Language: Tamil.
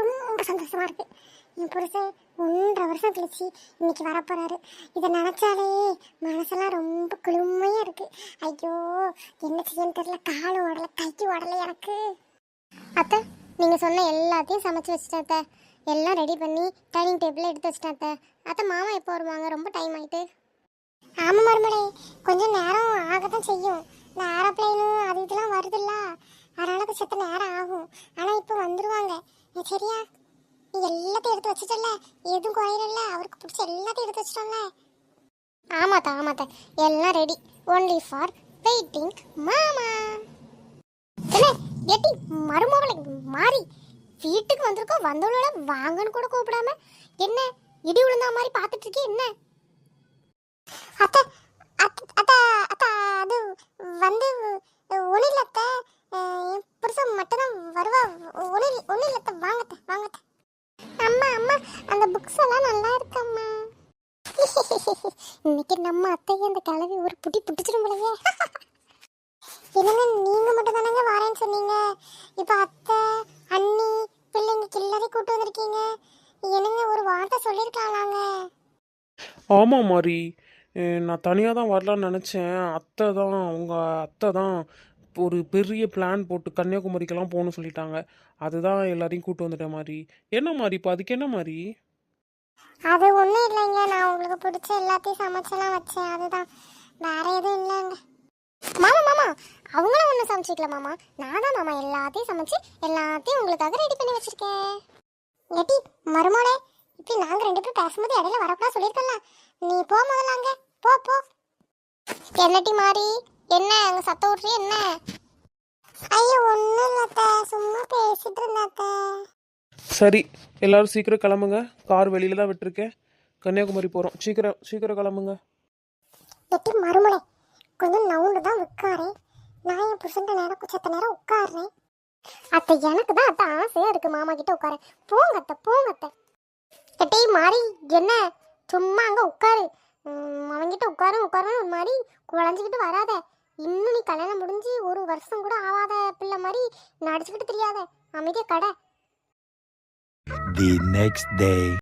ரொம்ப சந்தோஷமா இருக்கு. என் புருஷன் 1.5 வருஷம் கழிச்சு இன்னைக்கு வரப்போறாரு. இதை நினைச்சாலே மனசெல்லாம் ரொம்ப குளுமையா இருக்கு. ஐயோ, என்ன செய்யன்னு தெரியல, காலு ஓடல, கைக்கு ஓடல எனக்கு. அத்தை, நீங்க சொன்ன எல்லாத்தையும் சமைச்சு வச்சுட்டேன் அத்தை. எல்லாம் ரெடி பண்ணி டைனிங் டேபிளில் எடுத்து வச்சுட்டேன் அத்தை. அத்தை, மாமா எப்போ வருவாங்க? ரொம்ப டைம் ஆயிட்டு. ஆமாம் மருமலை, கொஞ்சம் நேரம் ஆகத்தான் செய்யும். இந்த ஏரோப்ளைனு அது இதெல்லாம் வருதுல்ல, அதனால சத்த நேரம் ஆகும். ஆனால் இப்போ வந்துடுவாங்க. சரியா? நீ எல்லாத்தையும் எடுத்து வச்சுட்டல, எதுவும் குறையில, அவருக்கு பிடிச்ச எல்லாத்தையும் எடுத்து வச்சிட்டோம்ல. ஆமாத்தா ஆமாத்தா, எல்லாம் ரெடி. ஒன்லி ஃபார் வெயிட்டிங் மாமா. என்ன எட்டி மருமகளை மாறி வீட்டுக்கு வந்திருக்கோம், வந்தவளோட வாங்கன்னு கூட கூப்பிடாம என்ன இடி விழுந்தா மாதிரி பார்த்துட்டு இருக்கே என்ன? அத்தை அத்தை அத்தை, அது வந்து ஒன்றும் இல்லை அத்தை, என் புருஷன் மட்டும்தான் வருவா. ஒன்றும் இல்லை அத்தை, வாங்கத்தை வாங்கத்தை. அம்மா அம்மா, அந்த புக்ஸ் எல்லாம் நல்லா இருக்கம்மா. இன்னைக்கு நம்ம அத்தைக்கு அந்த கிளவி ஒரு புடி புடிச்சிடும் போலவே. என்னங்க, நீங்க மட்டும் தானங்க வரேன்னு சொன்னீங்க, இப்போ அத்தை அண்ணி பிள்ளைங்க எல்லாரையும் கூட்டு வந்திருக்கீங்க. என்னங்க ஒரு வார்த்தை சொல்லியிருக்கலாங்க. ஆமாம் மாறி, நான் தனியாக தான் வரலான்னு நினச்சேன். அத்தை தான் ஒரு பெரிய பிளான் போட்டு கன்னியாகுமரிக்கெல்லாம் போகணும்னு சொல்லிட்டாங்க. அதுதான் எல்லாரையும் கூட்டு வந்துட்டேன் மாறி. என்ன மாறி இப்போ அதுக்கு என்ன மாறி? அது ஒன்றும் இல்லைங்க, நான் உங்களுக்கு பிடிச்ச எல்லாத்தையும் சமைச்செல்லாம் வச்சேன், அதுதான், வேற எதுவும் இல்லைங்க. மாமா மாமா, அவங்களும் ஒன்றும் சமைச்சிக்கல மாமா, நான் தான் மாமா எல்லாத்தையும் சமைச்சு எல்லாத்தையும் உங்களுக்காக ரெடி பண்ணி வச்சிருக்கேன். எட்டி மருமோளே, இப்படி நாங்கள் 2 பேரும் பேசும்போது இடையில வரக்கூடாது சொல்லியிருக்கல, நீ போ முதல்ல, அங்கே போ போ. என்னட்டி மாறி, என்ன அங்கே சத்த விட்றிய என்ன? ஐயோ ஒன்றும் இல்லத்த, சும்மா பேசிட்டு இருந்தாத்த. சரி, எல்லாரும் சீக்கிரம் கிளம்புங்க. கார் வெளியில தான் விட்டுருக்கேன். கன்னியாகுமரி போகிறோம். சீக்கிரம் சீக்கிரம் கிளம்புங்க. எட்டி மருமலை, கொஞ்சம் நவுண்டு தான் உட்காரேன். நான் என் புருஷன் நேரம் கொஞ்சத்த நேரம் உட்காடுறேன். அத்தை, எனக்கு தான் அத்தை ஆசையா இருக்கு மாமா கிட்ட உட்கார. போங்க அத்தை, போங்க அத்தை. எட்டி மாறி, என்ன சும்மா அங்கே உட்காரு, அவங்கிட்ட உட்காரும் ஒரு மாதிரி குழஞ்சிக்கிட்டு வராத. இன்னும் நீ கல்யாணம் முடிஞ்சு 1 வருஷம் கூட ஆகாத பிள்ளை மாதிரி நடிச்சுக்கிட்டு தெரியாத, அமைதியா கடை. The next day.